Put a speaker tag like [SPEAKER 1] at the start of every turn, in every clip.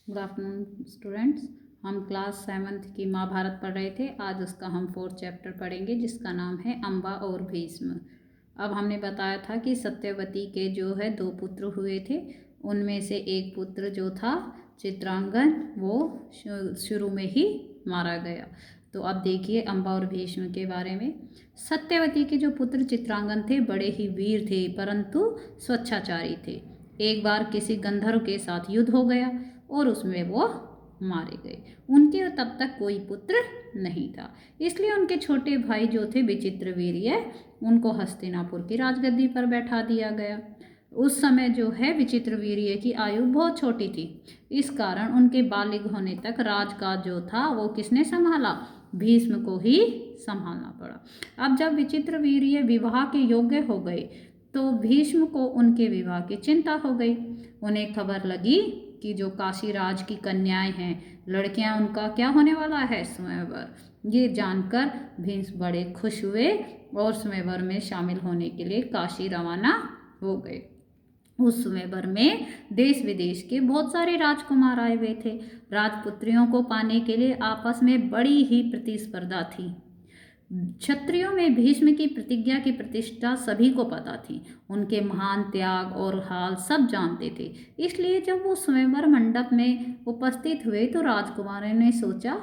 [SPEAKER 1] Good afternoon students. हम class 7th की महाभारत पढ़ रहे थे। आज उसका हम 4th चैप्टर पढ़ेंगे जिसका नाम है अम्बा और भीष्म। अब हमने बताया था कि सत्यवती के जो है 2 पुत्र हुए थे। उनमें से एक पुत्र जो था चित्रांगन, वो शुरू में ही मारा गया। तो अब देखिए अम्बा और भीष्म के बारे में। सत्यवती के जो पुत्र चित्रांगन थे बड़े ही वीर थे, परंतु स्वच्छाचारी थे। एक बार किसी गंधर्व के साथ युद्ध हो गया और उसमें वो मारे गए। उनके तब तक कोई पुत्र नहीं था, इसलिए उनके छोटे भाई जो थे विचित्रवीर्य, उनको हस्तिनापुर की राजगद्दी पर बैठा दिया गया। उस समय जो है विचित्रवीर्य की आयु बहुत छोटी थी। इस कारण उनके बालिग होने तक राजकाज जो था वो किसने संभाला? भीष्म को ही संभालना पड़ा। अब जब विचित्रवीर्य विवाह के योग्य हो गए तो भीष्म को उनके विवाह की चिंता हो गई। उन्हें खबर लगी कि जो काशीराज की कन्याएं हैं, लड़कियां, उनका क्या होने वाला है? स्वयंवर। ये जानकर भीष्म बड़े खुश हुए और स्वयंवर में शामिल होने के लिए काशी रवाना हो गए। उस स्वयंवर में देश विदेश के बहुत सारे राजकुमार आए हुए थे। राजपुत्रियों को पाने के लिए आपस में बड़ी ही प्रतिस्पर्धा थी। क्षत्रियों में भीष्म की प्रतिज्ञा की प्रतिष्ठा सभी को पता थी। उनके महान त्याग और हाल सब जानते थे। इसलिए जब वो स्वयंवर मंडप में उपस्थित हुए तो राजकुमारों ने सोचा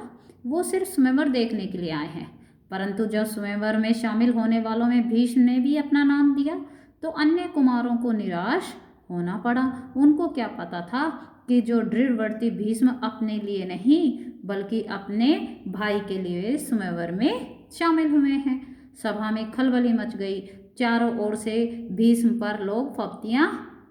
[SPEAKER 1] वो सिर्फ स्वयंवर देखने के लिए आए हैं। परंतु जब स्वयंवर में शामिल होने वालों में भीष्म ने भी अपना नाम दिया तो अन्य कुमारों को निराश होना पड़ा। उनको क्या पता था कि जो दृढ़वर्ती भीष्म अपने लिए नहीं बल्कि अपने भाई के लिए स्वयंवर में शामिल हुए हैं। सभा में खलबली मच गई। चारों ओर से भीष्म पर लोग फप्तियां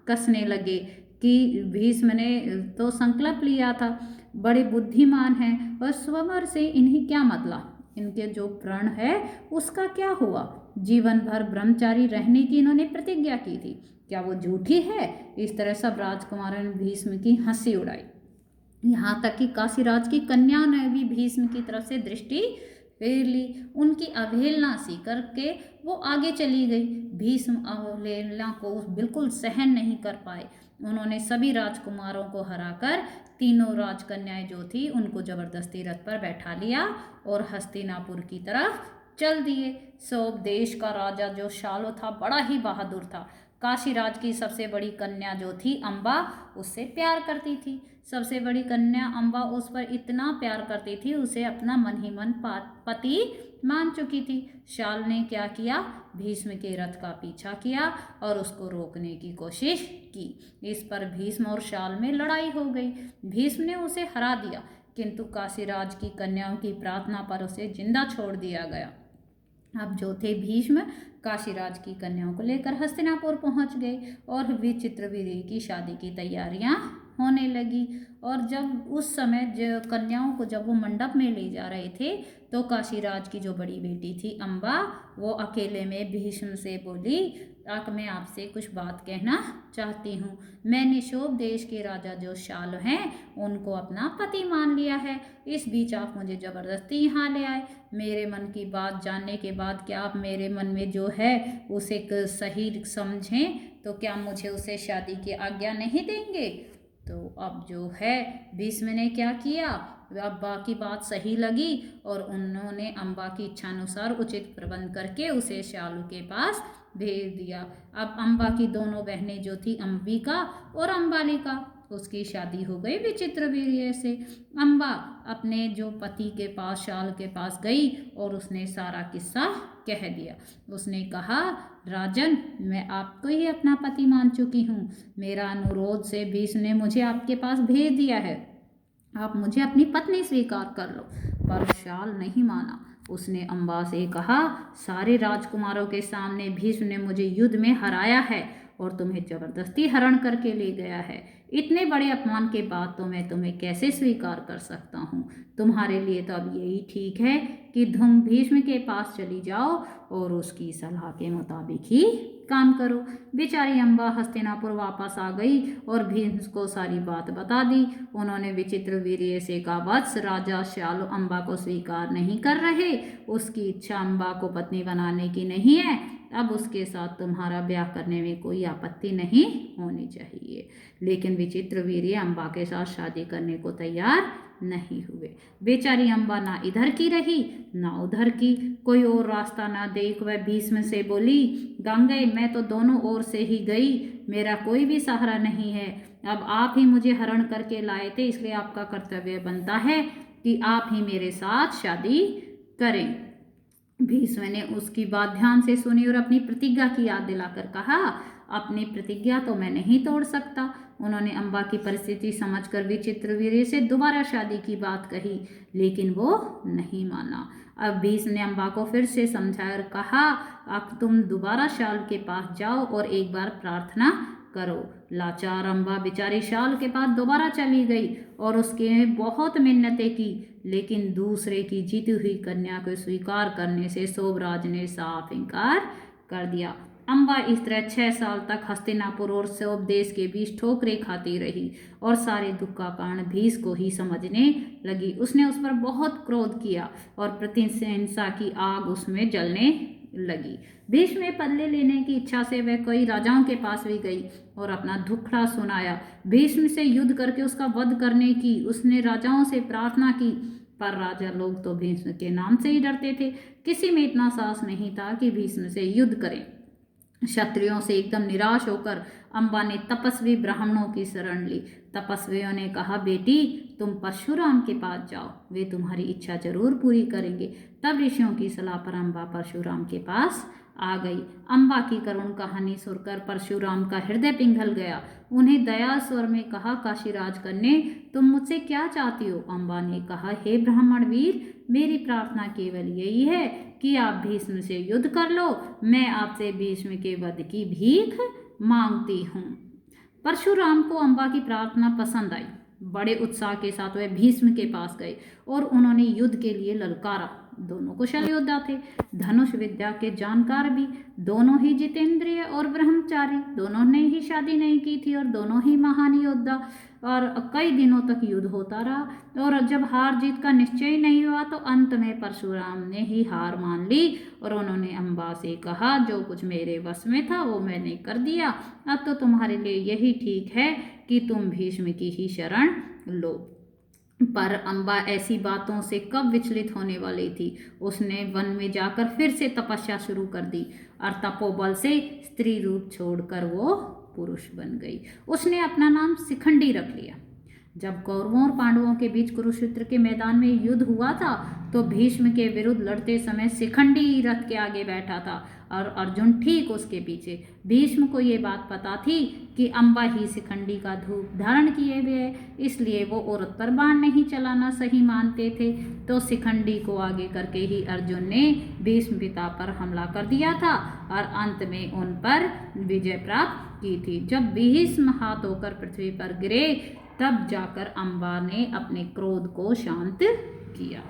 [SPEAKER 1] कसने लगे कि भीष्म ने तो संकल्प लिया था, बड़े बुद्धिमान हैं, और स्वयंवर से इन्हें क्या मतलब? इनके जो प्रण है उसका क्या हुआ? जीवन भर ब्रह्मचारी रहने की इन्होंने प्रतिज्ञा की थी, क्या वो झूठी है? इस तरह सब राजकुमारों ने भीष्म की हंसी उड़ाई। यहाँ तक कि काशीराज की कन्या ने भी भीष्म की तरफ से दृष्टि फेर ली। उनकी अवहेलना सी करके वो आगे चली गई। भीष्म अवहेलना को बिल्कुल सहन नहीं कर पाए। उन्होंने सभी राजकुमारों को हराकर तीनों राजकन्याएं जो थी उनको जबरदस्ती रथ पर बैठा लिया और हस्तिनापुर की तरफ चल दिए। सब देश का राजा जो शालो था बड़ा ही बहादुर था। काशीराज की सबसे बड़ी कन्या जो थी अम्बा, उससे प्यार करती थी। सबसे बड़ी कन्या अम्बा उस पर इतना प्यार करती थी, उसे अपना मन ही मन पति मान चुकी थी। शाल ने क्या किया? भीष्म के रथ का पीछा किया और उसको रोकने की कोशिश की। इस पर भीष्म और शाल में लड़ाई हो गई। भीष्म ने उसे हरा दिया, किंतु काशीराज की कन्याओं की प्रार्थना पर उसे जिंदा छोड़ दिया गया। अब जो थे भीष्म काशीराज की कन्याओं को लेकर हस्तिनापुर पहुंच गए और विचित्रवीर्य की शादी की तैयारियां होने लगी। और जब उस समय जो कन्याओं को जब वो मंडप में ले जा रहे थे तो काशीराज की जो बड़ी बेटी थी अम्बा, वो अकेले में भीष्म से बोली, मैं आपसे कुछ बात कहना चाहती हूँ। मैंने शोभ देश के राजा जो शाल हैं उनको अपना पति मान लिया है। इस बीच आप मुझे जबरदस्ती यहाँ ले आए। मेरे मन की बात जानने के बाद क्या आप मेरे मन में जो है उसे सही समझें तो क्या मुझे उसे शादी की आज्ञा नहीं देंगे? तो अब जो है भीष्म ने क्या किया? अम्बा की बात सही लगी और उन्होंने अम्बा की इच्छानुसार उचित प्रबंध करके उसे शालू के पास भेज दिया। अब अम्बा की दोनों बहनें जो थी अंबिका और अम्बालिका, उसकी शादी हो गई विचित्रवीर्य से। अम्बा अपने जो पति के पास शाल के पास गई और उसने सारा किस्सा कह दिया। उसने कहा, राजन, मैं आपको ही अपना पति मान चुकी हूँ। मेरा अनुरोध से भीष्म ने मुझे आपके पास भेज दिया है। आप मुझे अपनी पत्नी स्वीकार कर लो। पर शाल नहीं माना। उसने अम्बा से कहा, सारे राजकुमारों के सामने भीष्म ने मुझे युद्ध में हराया है और तुम्हें जबरदस्ती हरण करके ले गया है। इतने बड़े अपमान के बाद तो मैं तुम्हें कैसे स्वीकार कर सकता हूँ? तुम्हारे लिए तो अब यही ठीक है कि तुम भीष्म के पास चली जाओ और उसकी सलाह के मुताबिक ही काम करो। बेचारी अम्बा हस्तिनापुर वापस आ गई और भीष्म को सारी बात बता दी। उन्होंने विचित्रवीर्य से कहा, वत्स, राजा शाल अम्बा को स्वीकार नहीं कर रहे। उसकी इच्छा अम्बा को पत्नी बनाने की नहीं है, अब उसके साथ तुम्हारा ब्याह करने में कोई आपत्ति नहीं होनी चाहिए। लेकिन विचित्र वीर्य अम्बा के साथ शादी करने को तैयार नहीं हुए। बेचारी अम्बा ना इधर की रही ना उधर की, कोई और रास्ता ना देख वह भीष्म से बोली, गंगे मैं तो दोनों ओर से ही गई, मेरा कोई भी सहारा नहीं है। अब आप ही मुझे हरण करके लाए थे, इसलिए आपका कर्तव्य बनता है कि आप ही मेरे साथ शादी करें। भीष्म ने उसकी बात ध्यान से सुनी और अपनी प्रतिज्ञा की याद दिलाकर कहा, अपनी प्रतिज्ञा तो मैं नहीं तोड़ सकता। उन्होंने अम्बा की परिस्थिति समझकर विचित्रवीर्य से दोबारा शादी की बात कही, लेकिन वो नहीं माना। अब भीष्म ने अम्बा को फिर से समझाया और कहा, अब तुम दोबारा शाल के पास जाओ और एक बार प्रार्थना करो। लाचार अम्बा बेचारी शाल के पास दोबारा चली गई और उसके बहुत मिन्नतें की, लेकिन दूसरे की जीती हुई कन्या को स्वीकार करने से सोमराज ने साफ इनकार कर दिया। अम्बा इस तरह 6 साल तक हस्तिनापुर और सौभ देश के बीच ठोकरें खाती रही और सारे दुख का कारण भीष्म को ही समझने लगी। उसने उस पर बहुत क्रोध किया और प्रतिहिंसा की आग उसमें जलने लगी। भीष्म में बदले लेने की इच्छा से वह कई राजाओं के पास भी गई और अपना दुखड़ा सुनाया। भीष्म से युद्ध करके उसका वध करने की उसने राजाओं से प्रार्थना की, पर राजा लोग तो भीष्म के नाम से ही डरते थे। किसी में इतना साहस नहीं था कि भीष्म से युद्ध करें। क्षत्रियों से एकदम निराश होकर अम्बा ने तपस्वी ब्राह्मणों की शरण ली। तपस्वियों ने कहा, बेटी तुम परशुराम के पास जाओ, वे तुम्हारी इच्छा जरूर पूरी करेंगे। तब ऋषियों की सलाह पर अम्बा परशुराम के पास आ गई। अम्बा की करुण कहानी सुनकर परशुराम का हृदय पिघल गया। उन्हें दया स्वर में कहा, काशीराज कन्या तुम मुझसे क्या चाहती हो? अम्बा ने कहा, हे ब्राह्मण वीर, मेरी प्रार्थना केवल यही है कि आप भीष्म से युद्ध कर लो। मैं आपसे भीष्म के वध की भीख मांगती हूँ। परशुराम को अम्बा की प्रार्थना पसंद आई। बड़े उत्साह के साथ वह भीष्म के पास गए और उन्होंने युद्ध के लिए ललकारा। दोनों कुशल योद्धा थे, धनुष विद्या के जानकार भी, दोनों ही जितेंद्रिय और ब्रह्मचारी, दोनों ने ही शादी नहीं की थी और दोनों ही महान योद्धा। और कई दिनों तक युद्ध होता रहा और जब हार जीत का निश्चय नहीं हुआ तो अंत में परशुराम ने ही हार मान ली और उन्होंने अम्बा से कहा, जो कुछ मेरे वश में था वो मैंने कर दिया, अब तो तुम्हारे लिए यही ठीक है कि तुम भीष्म की ही शरण लो। पर अम्बा ऐसी बातों से कब विचलित होने वाली थी। उसने वन में जाकर फिर से तपस्या शुरू कर दी और तपोबल से स्त्री रूप छोड़कर वो पुरुष बन गई। उसने अपना नाम शिखंडी रख लिया। जब कौरवों और पांडवों के बीच कुरुक्षेत्र के मैदान में युद्ध हुआ था तो भीष्म के विरुद्ध लड़ते समय शिखंडी रथ के आगे बैठा था और अर्जुन ठीक उसके पीछे। भीष्म को ये बात पता थी कि अम्बा ही शिखंडी का धूप धारण किए हुए है, इसलिए वो औरत पर बाण नहीं चलाना सही मानते थे। तो शिखंडी को आगे करके ही अर्जुन ने भीष्म पिता पर हमला कर दिया था और अंत में उन पर विजय प्राप्त की थी। जब भीष्म हाथ होकर पृथ्वी पर गिरे तब जाकर अम्बा ने अपने क्रोध को शांत किया।